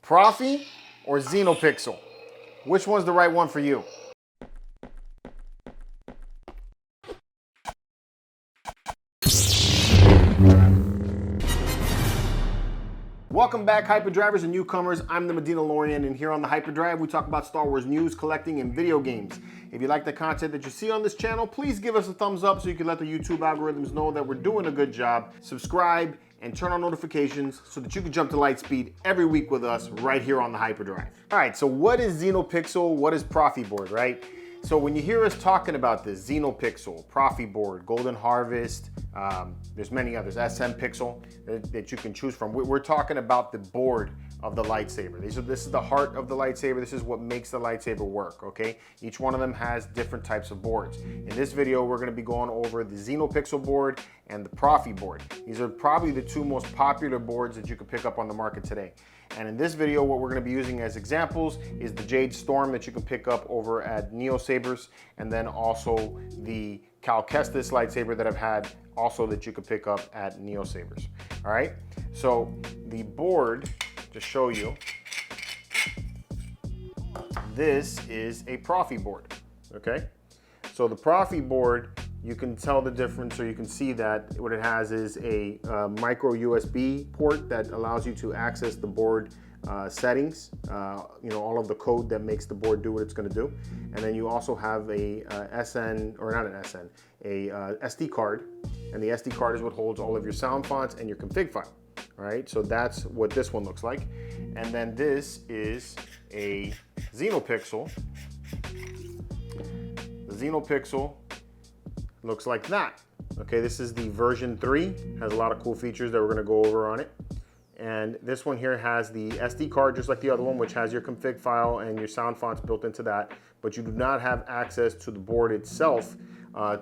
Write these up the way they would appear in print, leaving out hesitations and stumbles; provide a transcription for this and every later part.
Proffie or Xenopixel? Which one's the right one for you? Welcome back, hyperdrivers and newcomers. I'm the Medinalorean, and here on the Hyperdrive, we talk about Star Wars news, collecting, and video games. If you like the content that you see on this channel, please give us a thumbs up so you can let the YouTube algorithms know that we're doing a good job. Subscribe and turn on notifications so that you can jump to light speed every week with us right here on the Hyperdrive. All right, so what is Xenopixel? What is Proffie board, right? So when you hear us talking about this, Xenopixel, Proffie board, Golden Harvest, there's many others, SM Pixel that you can choose from. We're talking about the board of the lightsaber. This is the heart of the lightsaber. This is what makes the lightsaber work, okay? Each one of them has different types of boards. In this video, we're gonna be going over the Xenopixel board and the Proffie board. These are probably the two most popular boards that you can pick up on the market today. And in this video, what we're gonna be using as examples is the Jade Storm that you can pick up over at Neosabers, and then also the Cal Kestis lightsaber that I've had also that you can pick up at Neosabers. All right, so the board, to show you, this is a Proffie board, okay? So the Proffie board, you can tell the difference, or you can see that what it has is a micro USB port that allows you to access the board settings, you know, all of the code that makes the board do what it's going to do. And then you also have a SN, or not an SN, a SD card, and the SD card is what holds all of your sound fonts and your config file. All right, so that's what this one looks like. And then this is a Xenopixel. The Xenopixel looks like that. Okay, this is the version 3, has a lot of cool features that we're gonna go over on it. And this one here has the SD card just like the other one, which has your config file and your sound fonts built into that, but you do not have access to the board itself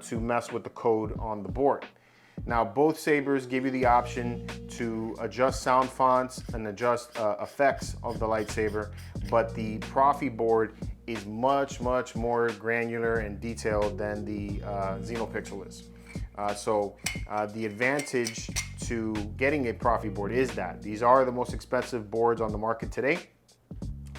to mess with the code on the board. Now, both sabers give you the option to adjust sound fonts and adjust effects of the lightsaber, but the Proffie board is much more granular and detailed than the Xenopixel is. So the advantage to getting a Proffie board is that these are the most expensive boards on the market today,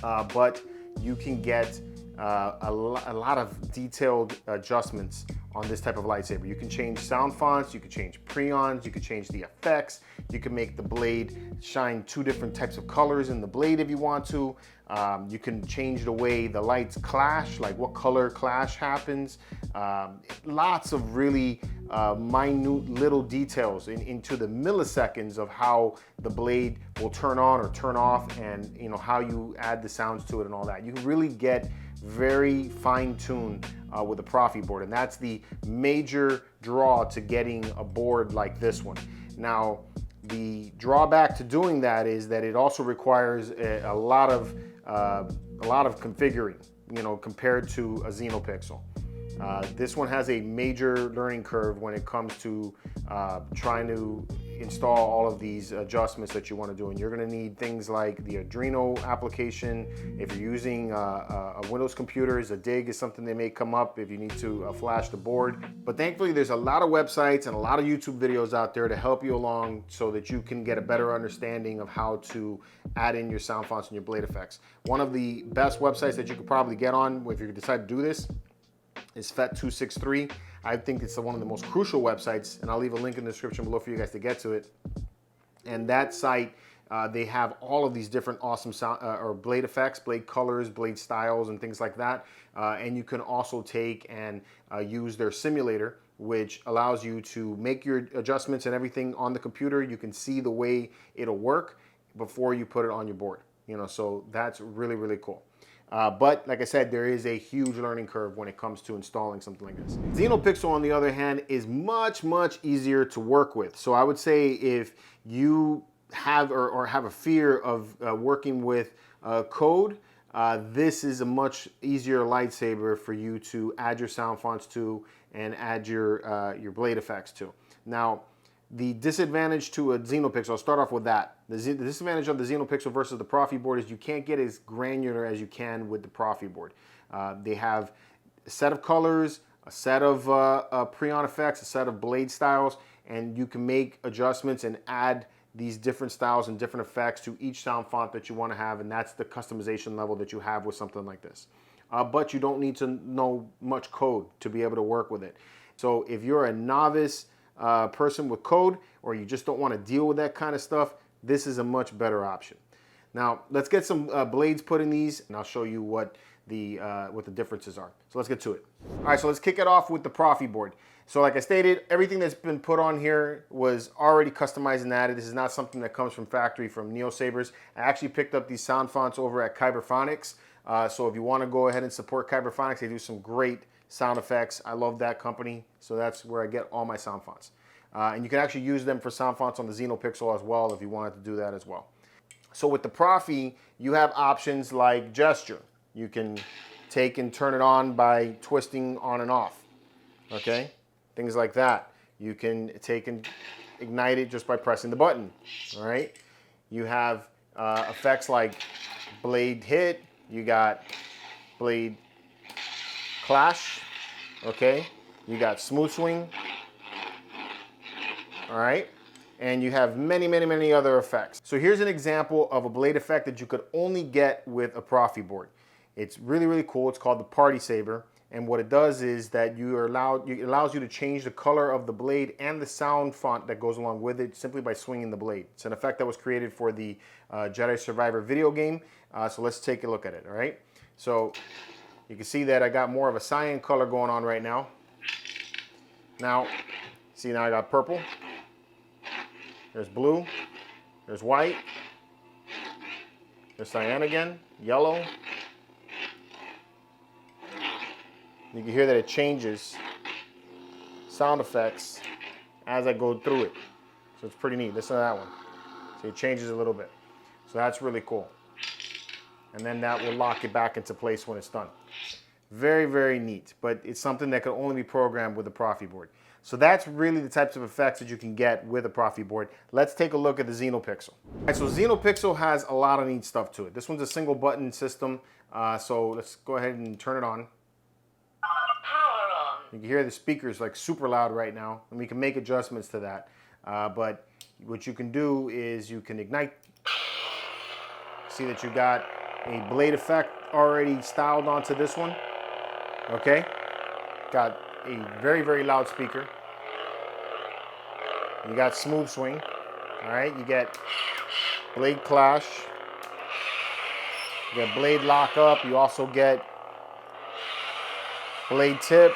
but you can get a lot of detailed adjustments on this type of lightsaber. You can change sound fonts, you can change preons, you can change the effects, you can make the blade shine 2 different types of colors in the blade if you want to. You can change the way the lights clash, like what color clash happens. Lots of really minute little details into the milliseconds of how the blade will turn on or turn off, and you know how you add the sounds to it and all that. You can really get very fine-tuned with a Proffie board, and that's the major draw to getting a board like this one. Now, the drawback to doing that is that it also requires a lot of configuring, you know, compared to a Xenopixel. This one has a major learning curve when it comes to trying to install all of these adjustments that you want to do, and you're going to need things like the Arduino application. If you're using a Windows computer, a dig is something that may come up if you need to flash the board. But thankfully, there's a lot of websites and a lot of YouTube videos out there to help you along so that you can get a better understanding of how to add in your sound fonts and your blade effects. One of the best websites that you could probably get on if you decide to do this is FET263. I think it's one of the most crucial websites, and I'll leave a link in the description below for you guys to get to it. And that site, they have all of these different awesome sound or blade effects, blade colors, blade styles, and things like that. And you can also take and use their simulator, which allows you to make your adjustments and everything on the computer. You can see the way it'll work before you put it on your board. You know, so that's really cool. But like I said, there is a huge learning curve when it comes to installing something like this. Xenopixel, on the other hand, is much easier to work with. So I would say if you have or have a fear of working with code, this is a much easier lightsaber for you to add your sound fonts to and add your blade effects to. Now, the disadvantage to a Xenopixel, I'll start off with that. The disadvantage of the Xenopixel versus the Proffie board is you can't get as granular as you can with the Proffie board. They have a set of colors, a set of preon effects, a set of blade styles, and you can make adjustments and add these different styles and different effects to each sound font that you want to have, and that's the customization level that you have with something like this. But you don't need to know much code to be able to work with it. So if you're a novice person with code, or you just don't want to deal with that kind of stuff, this is a much better option. Now let's get some blades put in these, and I'll show you what the differences are. So let's get to it. All right, so let's kick it off with the Proffie board. So like I stated, everything that's been put on here was already customized and added. This is not something that comes from factory from Neosabers. I actually picked up these sound fonts over at Kyberphonics. So if you want to go ahead and support Kyberphonics, they do some great sound effects. I love that company. So that's where I get all my sound fonts. And you can actually use them for sound fonts on the Xenopixel as well if you wanted to do that as well. So with the Proffie, you have options like gesture. You can take and turn it on by twisting on and off, okay? Things like that. You can take and ignite it just by pressing the button, all right? You have effects like blade hit, you got blade clash, okay? You got smooth swing, all right? And you have many, many, many other effects. So here's an example of a blade effect that you could only get with a Proffie board. It's really, really cool. It's called the Party Saber. And what it does is that it allows you to change the color of the blade and the sound font that goes along with it simply by swinging the blade. It's an effect that was created for the Jedi Survivor video game. So let's take a look at it, all right? So you can see that I got more of a cyan color going on right now. Now, see, now I got purple. There's blue. There's white. There's cyan again. Yellow. You can hear that it changes sound effects as I go through it. So it's pretty neat. Listen to that one. See, it changes a little bit. So that's really cool. And then that will lock it back into place when it's done. Very, very neat. But it's something that can only be programmed with a Proffie board. So that's really the types of effects that you can get with a Proffie board. Let's take a look at the Xenopixel. All right, so Xenopixel has a lot of neat stuff to it. This one's a single button system. So let's go ahead and turn it on. You can hear the speakers like super loud right now, and we can make adjustments to that. But what you can do is you can ignite. See that you got a blade effect already styled onto this one. Okay, got a very, very loud speaker. You got smooth swing. All right, you get blade clash. You get blade lock up. You also get blade tip.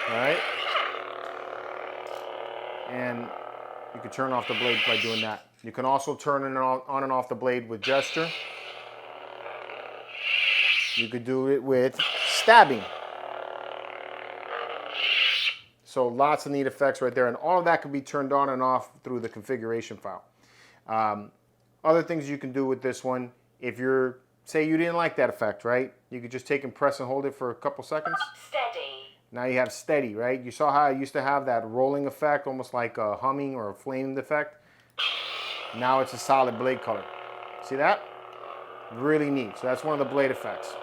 All right, and you can turn off the blade by doing that. You can also turn it on and off the blade with gesture. You could do it with stabbing. So lots of neat effects right there, and all of that can be turned on and off through the configuration file. Other things you can do with this one, if you're, say you didn't like that effect, right? You could just take and press and hold it for a couple seconds. Steady. Now you have steady, right? You saw how I used to have that rolling effect, almost like a humming or a flaming effect. Now it's a solid blade color. See that? Really neat. So that's one of the blade effects.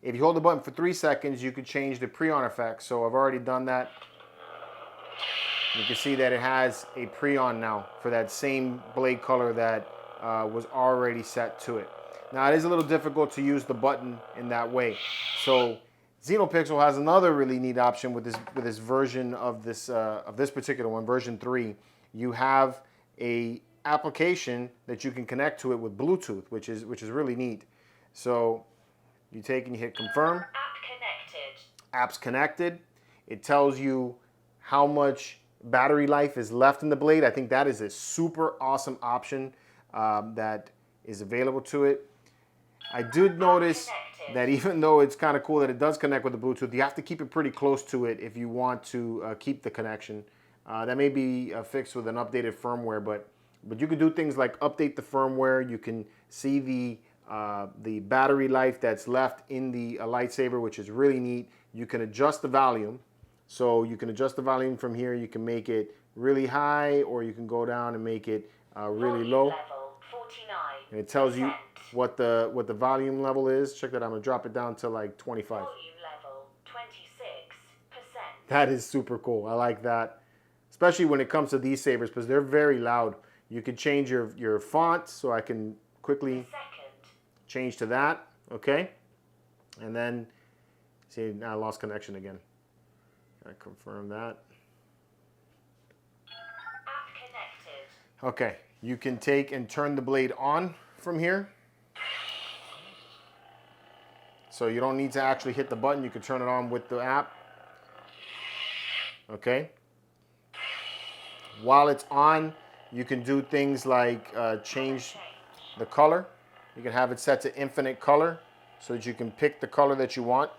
If you hold the button for 3 seconds, you could change the pre-on effect. So I've already done that. You can see that it has a pre-on now for that same blade color that was already set to it. Now it is a little difficult to use the button in that way. So Xenopixel has another really neat option with this version of this particular one, version 3. You have a application that you can connect to it with Bluetooth, which is really neat. So you take and you hit confirm. App connected. App's connected. It tells you how much battery life is left in the blade. I think that is a super awesome option that is available to it. I did notice that even though it's kind of cool that it does connect with the Bluetooth, you have to keep it pretty close to it if you want to keep the connection. That may be fixed with an updated firmware, but you can do things like update the firmware. You can see the battery life that's left in the lightsaber, which is really neat. You can adjust the volume. So you can adjust the volume from here. You can make it really high, or you can go down and make it really low. Level 49%. And it tells you what the volume level is. Check that out. I'm gonna drop it down to like 25. Volume level 26%. That is super cool. I like that. Especially when it comes to these sabers, because they're very loud. You can change your font, so I can quickly change to that. Okay. And then, see, I lost connection again. I confirm that. App connected. Okay. You can take and turn the blade on from here. So you don't need to actually hit the button. You can turn it on with the app. Okay. While it's on, you can do things like change the color. You can have it set to infinite color so that you can pick the color that you want.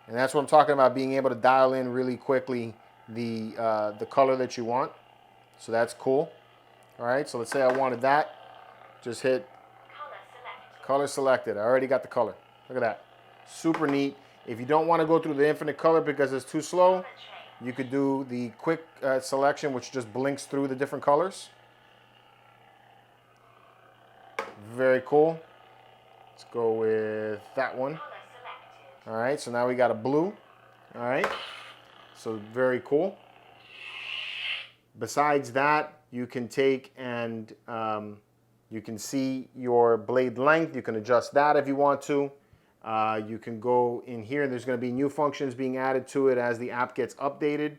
And that's what I'm talking about, being able to dial in really quickly the color that you want. So that's cool. All right, so let's say I wanted that. Just hit color selected. I already got the color. Look at that. Super neat. If you don't want to go through the infinite color because it's too slow, you could do the quick selection, which just blinks through the different colors. Very cool. Let's go with that one. All right, so now we got a blue. All right, so very cool. Besides that, you can take and you can see your blade length. You can adjust that if you want to. You can go in here. There's going to be new functions being added to it as the app gets updated.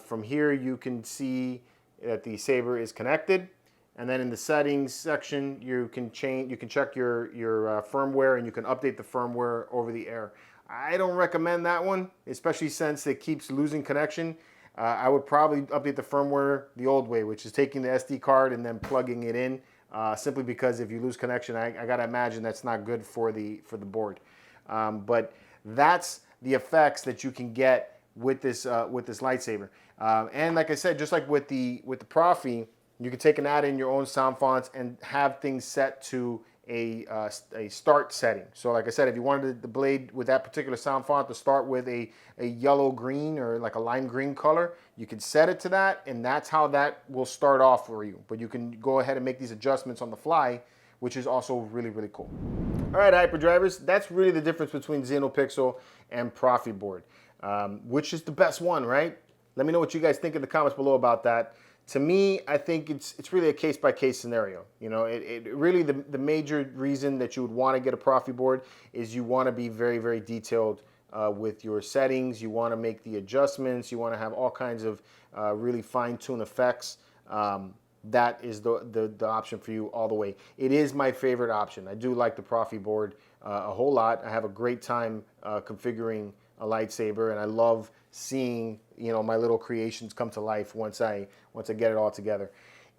From here, you can see that the saber is connected. And then in the settings section, you can check your firmware, and you can update the firmware over the air. I don't recommend that one, especially since it keeps losing connection. I would probably update the firmware the old way, which is taking the SD card and then plugging it in. Simply because if you lose connection, I gotta imagine that's not good for the board. But that's the effects that you can get with this lightsaber. And like I said, just like with the Proffie, you can take and add in your own sound fonts and have things set to a start setting. So like I said, if you wanted the blade with that particular sound font to start with a yellow green or like a lime green color, you can set it to that, and that's how that will start off for you. But you can go ahead and make these adjustments on the fly, which is also really, really cool. All right, hyperdrivers, that's really the difference between Xenopixel and Proffie board. Which is the best one, right? Let me know what you guys think in the comments below about that. To me, I think it's really a case-by-case scenario. You know, it really, the major reason that you would want to get a Proffie board is you want to be very, very detailed with your settings. You want to make the adjustments. You want to have all kinds of really fine-tuned effects. That is the option for you all the way. It is my favorite option. I do like the Proffie board a whole lot. I have a great time configuring a lightsaber, and I love seeing, you know, my little creations come to life once I get it all together.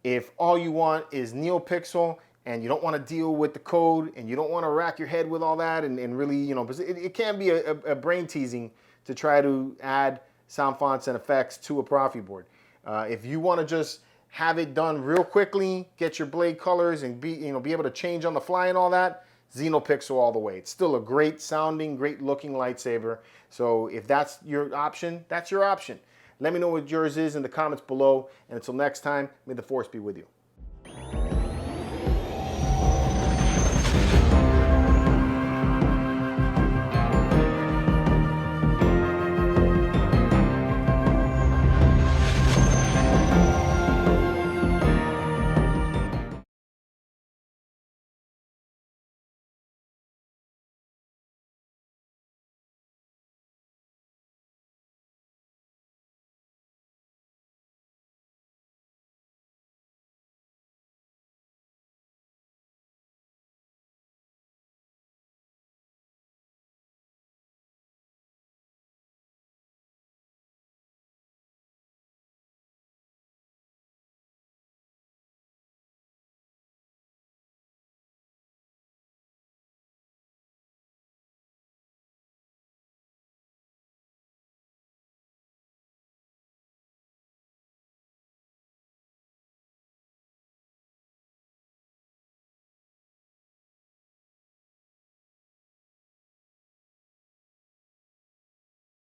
If all you want is Neopixel and you don't want to deal with the code and you don't want to rack your head with all that and really, you know, it can be a brain teasing to try to add sound fonts and effects to a Proffie board. If you want to just have it done real quickly, get your blade colors and be able to change on the fly and all that, Xenopixel all the way. It's still a great sounding, great looking lightsaber. So if that's your option, that's your option. Let me know what yours is in the comments below. And until next time, may the Force be with you.